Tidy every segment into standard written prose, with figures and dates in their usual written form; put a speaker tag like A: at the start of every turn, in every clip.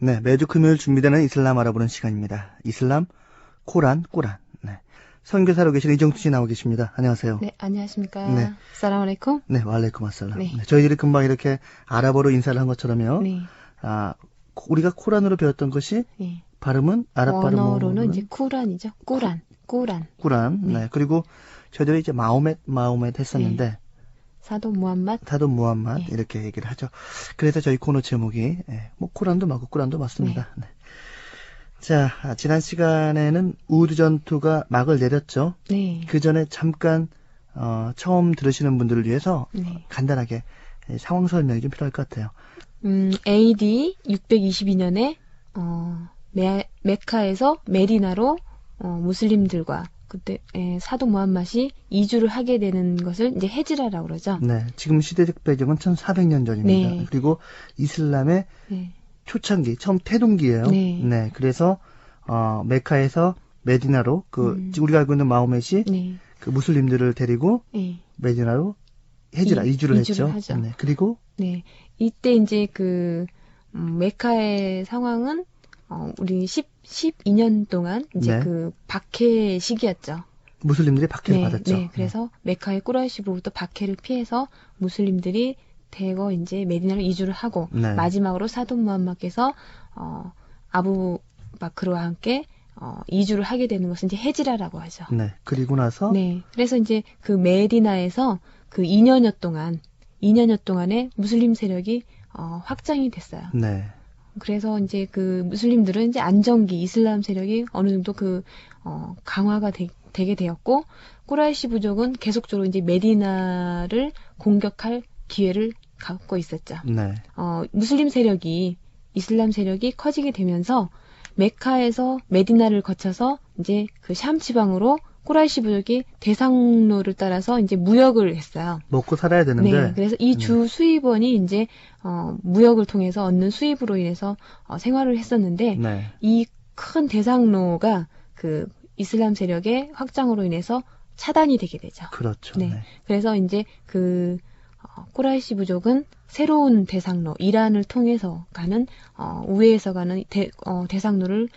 A: 네, 매주 금요일 준비되는 이슬람 알아보는 시간입니다. 이슬람, 코란, 꾸란. 네. 선교사로 계신 이정수 씨 나오고 계십니다. 안녕하세요.
B: 네, 안녕하십니까.
A: 네.
B: 사람 알레이쿰.
A: 네, 왈레이쿰 아살람.
B: 네.
A: 네, 저희들이 금방 이렇게 아랍어로 인사를 한 것처럼요.
B: 네.
A: 우리가 코란으로 배웠던 것이
B: 네.
A: 발음은 아랍
B: 원어로는
A: 발음으로는
B: 이제 쿠란이죠. 꾸란.
A: 꾸란. 네. 그리고 저희들이 이제 마호멧 했었는데
B: 사도 무함맛.
A: 다도 무함맛
B: 네.
A: 이렇게 얘기를 하죠. 그래서 저희 코너 제목이 뭐 코란도 맞고 꾸란도 맞습니다. 네. 자, 지난 시간에는 우드 전투가 막을 내렸죠.
B: 네.
A: 그 전에 잠깐 처음 들으시는 분들을 위해서
B: 네.
A: 간단하게 상황 설명이 좀 필요할 것 같아요.
B: AD 622년에 메카에서 메디나로 무슬림들과 그때 사도 무함맛이 이주를 하게 되는 것을 이제 헤지라라고 그러죠.
A: 네, 지금 시대적 배경은 1400년 전입니다.
B: 네.
A: 그리고 이슬람의
B: 네.
A: 초창기, 처음 태동기예요.
B: 네.
A: 그래서 메카에서 메디나로 우리가 알고 있는 마호멧이
B: 네.
A: 그 무슬림들을 데리고
B: 네.
A: 메디나로 이주를 했죠.
B: 하죠.
A: 네, 그리고
B: 네. 이때 이제 메카의 상황은 우리 12년 동안 이제
A: 네.
B: 그 박해 시기였죠.
A: 무슬림들이 박해를 받았죠.
B: 네. 그래서 메카의 꾸라이시로부터 박해를 피해서 무슬림들이 대거 이제 메디나로 이주를 하고
A: 네.
B: 마지막으로 사돈 무함마께서 아부 바크르와 함께 이주를 하게 되는 것은 이제 헤지라라고 하죠.
A: 네. 그리고 나서
B: 네. 그래서 이제 그 메디나에서 그 2년여 동안에 무슬림 세력이 확장이 됐어요.
A: 네.
B: 그래서 이제 그 무슬림들은 이제 안정기 이슬람 세력이 어느 정도 강화가 되게 되었고 꾸라이시 부족은 계속적으로 이제 메디나를 공격할 기회를 갖고 있었죠.
A: 네.
B: 무슬림 세력이 이슬람 세력이 커지게 되면서 메카에서 메디나를 거쳐서 이제 그 샴 지방으로 꾸라이시 부족이 대상로를 따라서 이제 무역을 했어요.
A: 먹고 살아야 되는데.
B: 네, 그래서 이 주 수입원이 이제 무역을 통해서 얻는 수입으로 인해서 생활을 했었는데
A: 네.
B: 이 큰 대상로가 그 이슬람 세력의 확장으로 인해서 차단이 되게 되죠.
A: 그렇죠.
B: 네.
A: 네.
B: 그래서 이제 꾸라이시 부족은 새로운 대상로, 이란을 통해서 가는 우회에서 가는 대상로를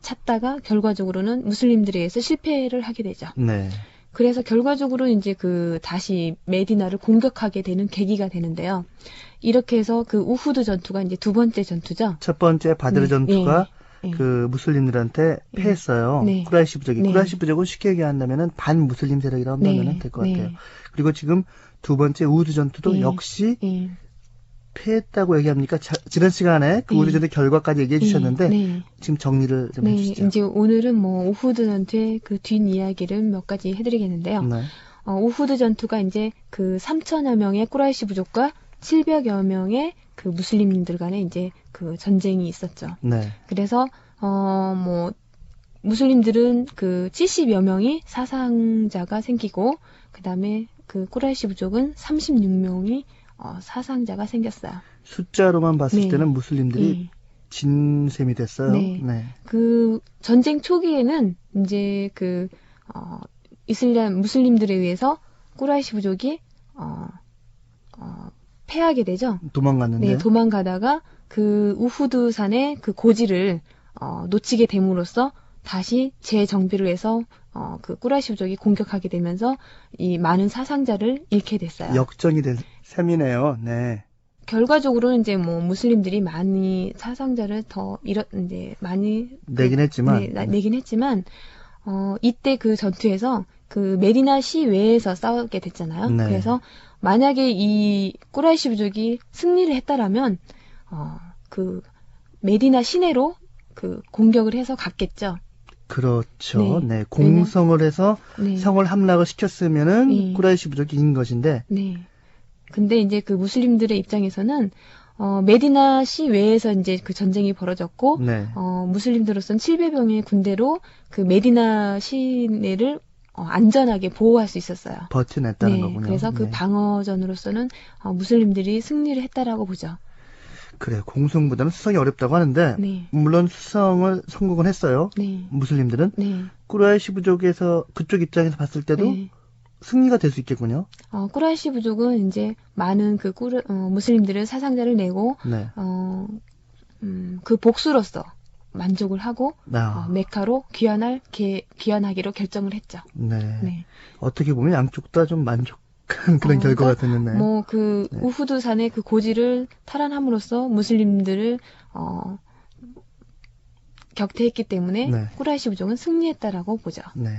B: 찾다가 결과적으로는 무슬림들에 의해서 실패를 하게 되죠.
A: 네.
B: 그래서 결과적으로 이제 다시 메디나를 공격하게 되는 계기가 되는데요. 이렇게 해서 그 우후드 전투가 이제 두 번째 전투죠.
A: 첫 번째 바드르 전투가
B: 네.
A: 그 무슬림들한테 패했어요.
B: 네.
A: 쿠라이시 부족이.
B: 네.
A: 쿠라이시 부족은 쉽게 얘기한다면 반 무슬림 세력이라고 한다면 될 것 같아요. 그리고 지금 두 번째 우드 전투도 역시 패했다고 얘기합니까? 지난 시간에 그 우드 전투 결과까지 얘기해 주셨는데 지금 정리를 좀 해주시죠.
B: 이제 오늘은 우후드 전투의 그 뒷이야기를 몇 가지 해드리겠는데요.
A: 네.
B: 우후드 전투가 이제 그 3천여 명의 꾸라이시 부족과 700여 명의 그 무슬림들 간에 이제 그 전쟁이 있었죠.
A: 네.
B: 그래서 무슬림들은 그 70여 명이 사상자가 생기고 그다음에 그 꾸라이시 부족은 36명이 사상자가 생겼어요.
A: 숫자로만 봤을 때는 무슬림들이 진 셈이 됐어요.
B: 네. 그 전쟁 초기에는 이제 무슬림들에 의해서 꾸라이시 부족이 패하게 되죠.
A: 도망갔는데.
B: 네, 도망가다가 그 우후드 산의 그 고지를 놓치게 됨으로써 다시 재정비를 해서 그 꾸라이시 부족이 공격하게 되면서 이 많은 사상자를 잃게 됐어요.
A: 역전이 된 셈이네요. 네.
B: 결과적으로는 이제 무슬림들이 많이 사상자를 이제 많이
A: 내긴 했지만
B: 내긴 했지만 이때 그 전투에서 그 메디나 시외에서 싸우게 됐잖아요.
A: 네.
B: 그래서 만약에 이 꾸라이시 부족이 승리를 했다라면 그 메디나 시내로 그 공격을 해서 갔겠죠.
A: 그렇죠. 네. 공성을 해서 성을 함락을 시켰으면은 꾸라이시 부족이 이긴 것인데.
B: 네. 근데 이제 그 무슬림들의 입장에서는 메디나 시외에서 이제 그 전쟁이 벌어졌고 무슬림들로서는 700명의 군대로 그 메디나 시내를 안전하게 보호할 수 있었어요.
A: 버텨냈다는 거군요.
B: 그래서 그 방어전으로서는 무슬림들이 승리를 했다라고 보죠.
A: 그래, 공성보다는 수성이 어렵다고 하는데 물론 수성을 성공을 했어요. 무슬림들은. 꾸라이시 부족에서 그쪽 입장에서 봤을 때도 승리가 될 수 있겠군요.
B: 꾸라이시 부족은 이제 많은 그 무슬림들을 사상자를 내고 그 복수로서 만족을 하고 메카로 귀환하기로 결정을 했죠.
A: 네. 네. 어떻게 보면 양쪽 다 좀 만족한 그런 결과가 됐는데.
B: 뭐 그 네. 우후드 산의 그 고지를 탈환함으로써 무슬림들을 격퇴했기 때문에 네. 꾸라이시 부족은 승리했다라고 보죠. 네.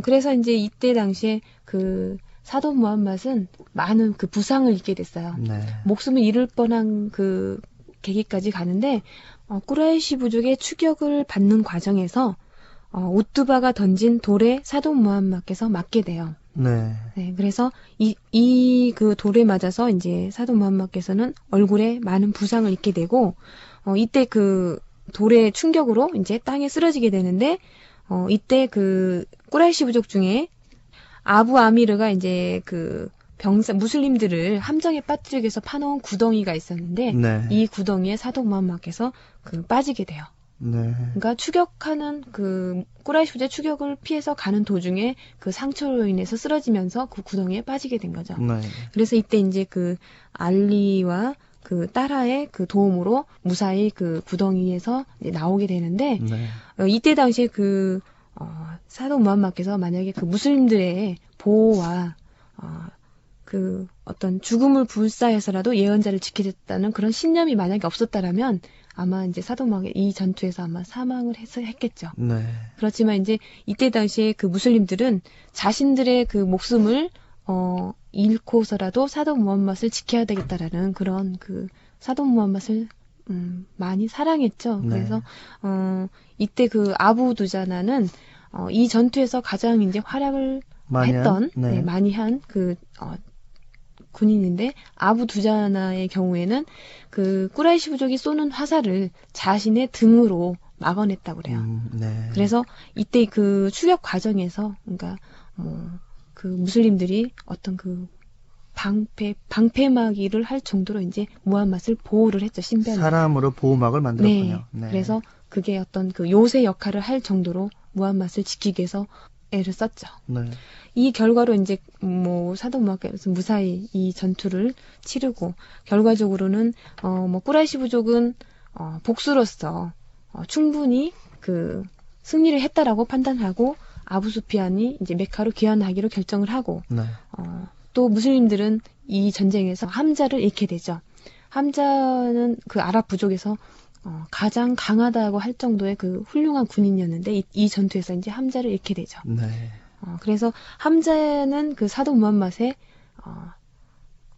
B: 그래서 이제 이때 당시에 그 사돈 무함맛은 많은 그 부상을 입게 됐어요. 네. 목숨을 잃을 뻔한 그 계기까지 가는데 꾸라이시 부족의 추격을 받는 과정에서 우뚜바가 던진 돌에 사돈 무함맛께서 맞게 돼요. 네. 네. 그래서 이 그 돌에 맞아서 이제 사돈 무함맛께서는 얼굴에 많은 부상을 입게 되고 이때 그 돌의 충격으로 이제 땅에 쓰러지게 되는데 이때 그 꾸라이시 부족 중에 아부 아미르가 이제 그 무슬림들을 함정에 빠뜨리기 위해서 파놓은 구덩이가 있었는데 네. 이 구덩이에 사돈 무함맛께서 그 빠지게 돼요. 네. 그러니까 추격하는 그 꾸라이시 부족의 추격을 피해서 가는 도중에 그 상처로 인해서 쓰러지면서 그 구덩이에 빠지게 된 거죠. 네. 그래서 이때 이제 그 알리와 그 딸아의 그 도움으로 무사히 그 구덩이에서 이제 나오게 되는데 네. 이때 당시에 그 사돈 무함맛께서 만약에 그 무슬림들의 보호와 그 어떤 죽음을 불사해서라도 예언자를 지키겠다는 그런 신념이 만약에 없었다라면 아마 이제 사돈 무함이 이 전투에서 아마 사망을 했겠죠. 네. 그렇지만 이제 이때 당시에 그 무슬림들은 자신들의 그 목숨을 잃고서라도 사돈 무함맛을 지켜야 되겠다라는 그런 그 사돈 무함맛을 많이 사랑했죠. 네. 그래서 이때 그 아부 두자나는 이 전투에서 가장 이제 활약을 많이 한 그 군인인데 아부 두자나의 경우에는 그 꾸라이시 부족이 쏘는 화살을 자신의 등으로 막아냈다고 그래요. 네. 그래서 이때 그 추격 과정에서 그러니까 그 무슬림들이 어떤 그 방패막이를 할 정도로 이제 무함맛을 보호를 했죠. 신변을.
A: 사람으로 보호막을 만들었군요.
B: 네. 네. 그래서 그게 어떤 그 요새 역할을 할 정도로 무함맛을 지키기 위해서 애를 썼죠. 네. 이 결과로 이제 사돈 무함께서 무사히 이 전투를 치르고 결과적으로는 꾸라이시 부족은 복수로서 충분히 그 승리를 했다라고 판단하고 아부수피안이 이제 메카로 귀환하기로 결정을 하고 네. 또 무슬림들은 이 전쟁에서 함자를 잃게 되죠. 함자는 그 아랍 부족에서 가장 강하다고 할 정도의 그 훌륭한 군인이었는데 이 전투에서 이제 함자를 잃게 되죠. 네. 그래서 함자는 그 사돈 무함맛의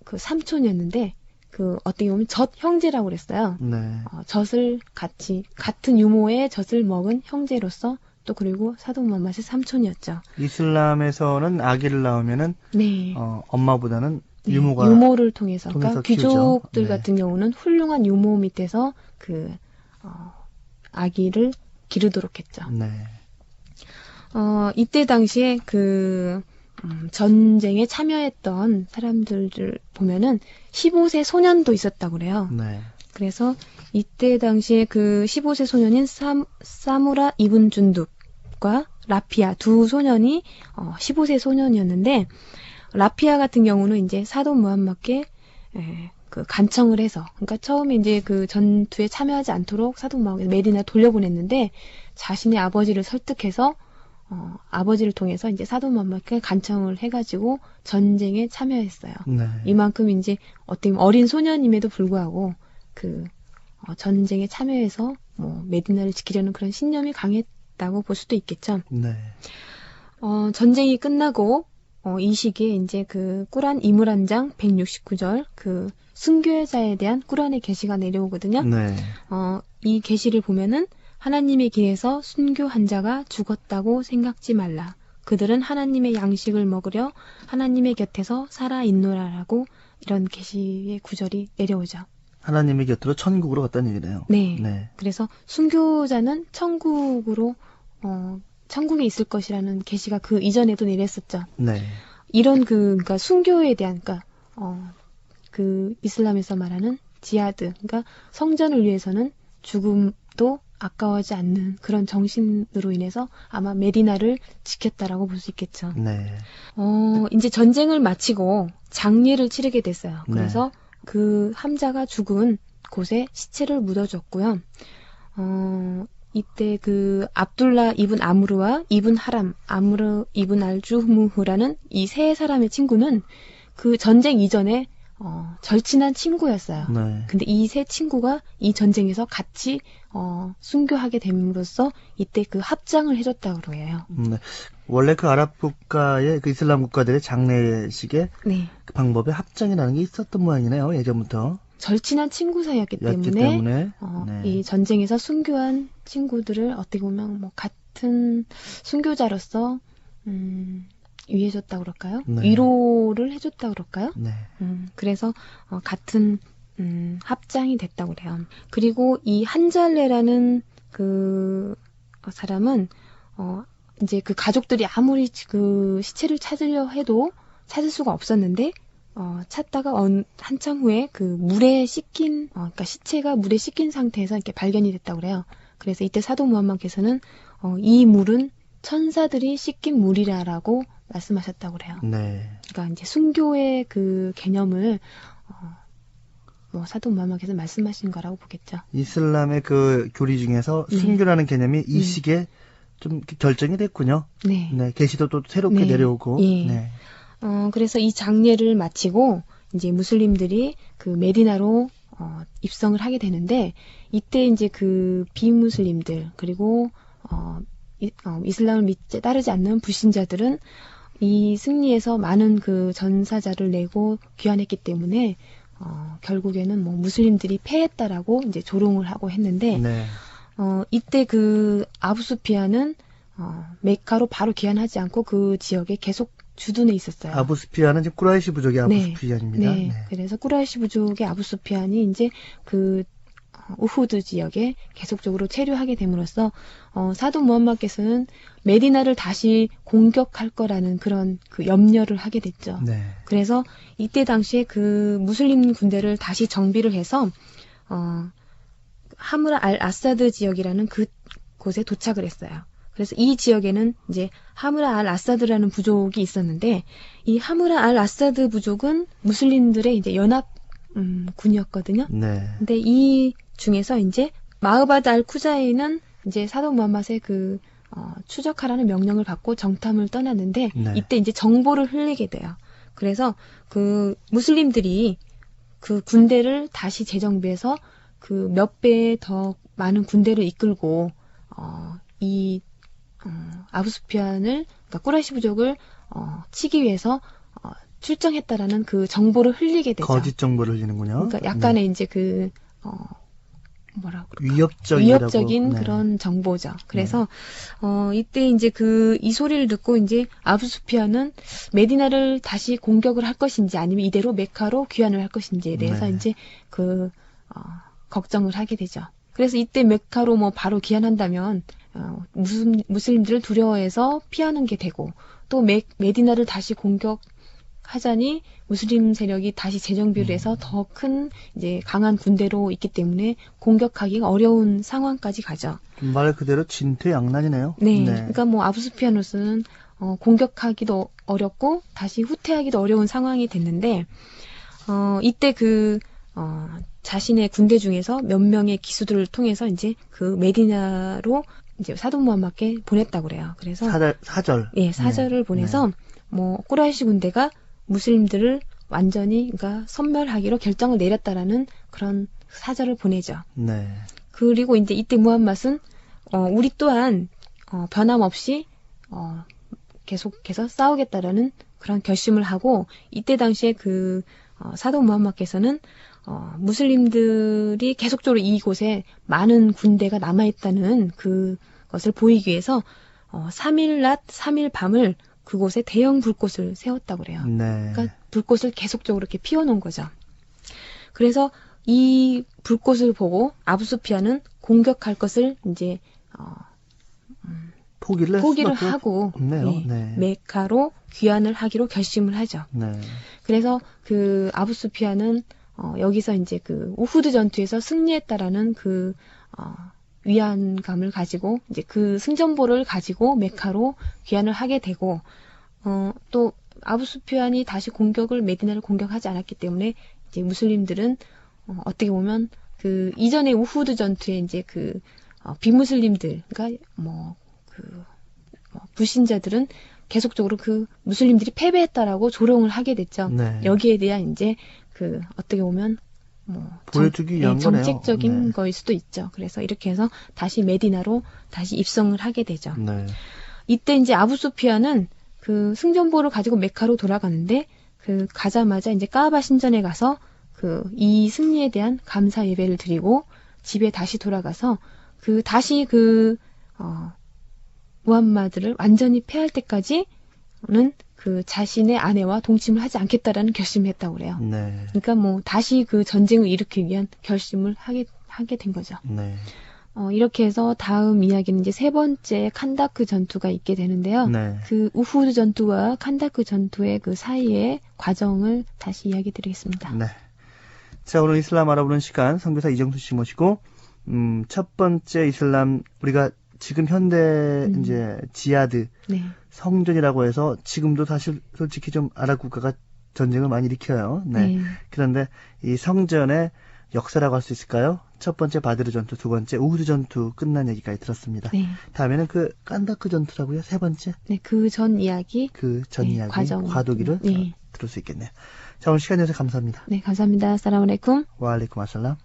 B: 그 삼촌이었는데 그 어떻게 보면 젖 형제라고 그랬어요. 네. 젖을 같은 유모의 젖을 먹은 형제로서 또 그리고 사돈 무함맛의 삼촌이었죠.
A: 이슬람에서는 아기를 낳으면은 네. 엄마보다는
B: 네,
A: 유모가
B: 유모를 통해서 그러니까 귀족들 네. 같은 경우는 훌륭한 유모 밑에서 그 아기를 기르도록 했죠. 네. 이때 당시에 그 전쟁에 참여했던 사람들을 보면은 15세 소년도 있었다고 그래요. 네. 그래서 이때 당시에 그 15세 소년인 사무라 이븐 준둡과 라피아 두 소년이 15세 소년이었는데 라피아 같은 경우는 이제 사돈 무함맛께 그 간청을 해서 그러니까 처음에 이제 그 전투에 참여하지 않도록 사돈 무함께서 메디나 돌려보냈는데 자신의 아버지를 설득해서 아버지를 통해서 이제 사돈 무함맛께 간청을 해가지고 전쟁에 참여했어요. 네. 이만큼 이제 어떻게 보면 어린 소년임에도 불구하고 그 전쟁에 참여해서 메디나를 지키려는 그런 신념이 강했다고 볼 수도 있겠죠. 네. 전쟁이 끝나고 이 시기에 이제 그 꾸란 이므란 장 169절 그 순교자에 대한 꾸란의 계시가 내려오거든요. 네. 이 계시를 보면은 하나님의 길에서 순교한 자가 죽었다고 생각지 말라. 그들은 하나님의 양식을 먹으려 하나님의 곁에서 살아있노라라고 이런 계시의 구절이 내려오죠.
A: 하나님의 곁으로 천국으로 갔다는 얘기네요.
B: 네. 네. 그래서 순교자는 천국으로 천국에 있을 것이라는 계시가 그 이전에도 내렸었죠. 네. 이런 그러니까 순교에 대한 그러니까 그 이슬람에서 말하는 지하드, 그러니까 성전을 위해서는 죽음도 아까워하지 않는 그런 정신으로 인해서 아마 메디나를 지켰다라고 볼 수 있겠죠. 네. 이제 전쟁을 마치고 장례를 치르게 됐어요. 그래서 네. 그 함자가 죽은 곳에 시체를 묻어줬고요. 이때 그 압둘라 이븐 아무르와 이븐 하람, 아무르 이븐 알주무흐라는 이 세 사람의 친구는 그 전쟁 이전에 절친한 친구였어요. 네. 근데 이 세 친구가 이 전쟁에서 같이 순교하게 됨으로써 이때 그 합장을 해줬다고 해요.
A: 네. 원래 그 아랍 국가의 그 이슬람 국가들의 장례식의 네. 그 방법에 합장이라는 게 있었던 모양이네요. 예전부터.
B: 절친한 친구 사이였기 때문에 네. 이 전쟁에서 순교한 친구들을 어떻게 보면 뭐 같은 순교자로서 위해줬다 그럴까요? 네. 위로를 해줬다 그럴까요? 네. 그래서 같은 합장이 됐다고 그래요. 그리고 이 한잘레라는 그 사람은 이제 그 가족들이 아무리 그 시체를 찾으려 해도 찾을 수가 없었는데 찾다가 한참 후에 그 물에 씻긴 그러니까 시체가 물에 씻긴 상태에서 이렇게 발견이 됐다고 그래요. 그래서 이때 사도 무함마드께서는 이 물은 천사들이 씻긴 물이라라고 말씀하셨다고 그래요. 네. 그러니까 이제 순교의 그 개념을 뭐 사도 무함마드께서 말씀하신 거라고 보겠죠.
A: 이슬람의 그 교리 중에서 순교라는 개념이 이 시기에 좀 결정이 됐군요. 네. 네. 계시도 또 새롭게 내려오고. 예. 네.
B: 그래서 이 장례를 마치고 이제 무슬림들이 그 메디나로 입성을 하게 되는데 이때 이제 그 비무슬림들 그리고 이슬람을 따르지 않는 불신자들은 이 승리에서 많은 그 전사자를 내고 귀환했기 때문에 결국에는 뭐 무슬림들이 패했다라고 이제 조롱을 하고 했는데 네. 이때 그 아부수피아는 메카로 바로 귀환하지 않고 그 지역에 계속 주둔해 있었어요.
A: 아부수피안은 지금 꾸라이시 부족의 아부수피안입니다.
B: 네. 네. 그래서 꾸라이시 부족의 아부수피안이 이제 그 우후드 지역에 계속적으로 체류하게 됨으로써 사도 무함마드께서는 메디나를 다시 공격할 거라는 그런 그 염려를 하게 됐죠. 네. 그래서 이때 당시에 그 무슬림 군대를 다시 정비를 해서 하무라 알 아사드 지역이라는 그 곳에 도착을 했어요. 그래서 이 지역에는 이제 하무라 알 아사드라는 부족이 있었는데 이 하무라 알 아사드 부족은 무슬림들의 이제 연합 군이었거든요. 네. 근데 이 중에서 이제 마흐바드 알 쿠자이는 이제 사도 무함마드의 그 추적하라는 명령을 받고 정탐을 떠났는데 네. 이때 이제 정보를 흘리게 돼요. 그래서 그 무슬림들이 그 군대를 다시 재정비해서 그 몇 배 더 많은 군대를 이끌고 이 아부수피안을 그러니까 꾸라이시 부족을 치기 위해서 출정했다라는 그 정보를 흘리게 되죠.
A: 거짓 정보를 흘리는군요.
B: 그러니까 약간의 이제 그 뭐라고 그럴까? 위협적인 네. 그런 정보죠. 그래서 이때 이제 그 이 소리를 듣고 이제 아부수피안은 메디나를 다시 공격을 할 것인지 아니면 이대로 메카로 귀환을 할 것인지에 대해서 네. 이제 그 걱정을 하게 되죠. 그래서 이때 메카로 뭐 바로 귀환한다면 무슬림들을 두려워해서 피하는 게 되고 또 메디나를 다시 공격하자니 무슬림 세력이 다시 재정비를 해서 더 큰 이제 강한 군대로 있기 때문에 공격하기가 어려운 상황까지 가죠.
A: 말 그대로 진퇴양난이네요.
B: 네, 네. 그러니까 뭐 아부수피아노스는 공격하기도 어렵고 다시 후퇴하기도 어려운 상황이 됐는데 이때 그 자신의 군대 중에서 몇 명의 기수들을 통해서 이제 그 메디나로 이제 사도 무함마드께 보냈다고 그래요. 그래서
A: 사절.
B: 예, 사절을 보내서 네. 뭐 꾸라이시 군대가 무슬림들을 완전히 그러니까 섬멸하기로 결정을 내렸다라는 그런 사절을 보내죠. 네. 그리고 이제 이때 무함마드는 우리 또한 변함없이 계속해서 싸우겠다라는 그런 결심을 하고 이때 당시에 그 사도 무함마드께서는 무슬림들이 계속적으로 이곳에 많은 군대가 남아있다는 그것을 보이기 위해서 3일 낮 3일 밤을 그곳에 대형 불꽃을 세웠다고 그래요. 네. 그러니까 불꽃을 계속적으로 이렇게 피워놓은 거죠. 그래서 이 불꽃을 보고 아부수피아는 공격할 것을 이제 포기를 하고 네, 네. 메카로 귀환을 하기로 결심을 하죠. 네. 그래서 그 아부수피아는 여기서 이제 그 우후드 전투에서 승리했다라는 그 위안감을 가지고 이제 그 승전보를 가지고 메카로 귀환을 하게 되고 또 아부수피안이 다시 메디나를 공격하지 않았기 때문에 이제 무슬림들은 어떻게 보면 그 이전에 우후드 전투에 이제 그 비무슬림들, 그러니까 불신자들은 계속적으로 그 무슬림들이 패배했다라고 조롱을 하게 됐죠. 네. 여기에 대한 이제 그 어떻게 보면
A: 보여주기 위한 거네요.
B: 정책적인 네. 거일 수도 있죠. 그래서 이렇게 해서 다시 메디나로 다시 입성을 하게 되죠. 네. 이때 이제 아부소피아는 그 승전보를 가지고 메카로 돌아가는데 그 가자마자 이제 까바 신전에 가서 그 이 승리에 대한 감사 예배를 드리고 집에 다시 돌아가서 그 다시 무함마드를 완전히 패할 때까지는 그 자신의 아내와 동침을 하지 않겠다라는 결심을 했다고 그래요. 네. 그러니까 다시 그 전쟁을 일으키기 위한 결심을 하게 된 거죠. 네. 이렇게 해서 다음 이야기는 이제 세 번째 칸다크 전투가 있게 되는데요. 네. 그 우후드 전투와 칸다크 전투의 그 사이의 과정을 다시 이야기 드리겠습니다.
A: 네. 자, 오늘 이슬람 알아보는 시간 선교사 이정수 씨 모시고 첫 번째 이슬람 우리가 지금 현대 이제 지하드 네. 성전이라고 해서 지금도 사실 솔직히 좀 아랍 국가가 전쟁을 많이 일으켜요. 네. 네. 그런데 이 성전의 역사라고 할 수 있을까요? 첫 번째 바드르 전투, 두 번째 우후드 전투 끝난 얘기까지 들었습니다. 네. 다음에는 그 칸다크 전투라고요? 세 번째?
B: 네, 그 전 이야기.
A: 그 전 이야기. 과도기를 들을 수 있겠네요. 자, 오늘 시간 내주셔서 감사합니다.
B: 네, 감사합니다. 사라말레이쿰.
A: 와 알레이쿰 아살람.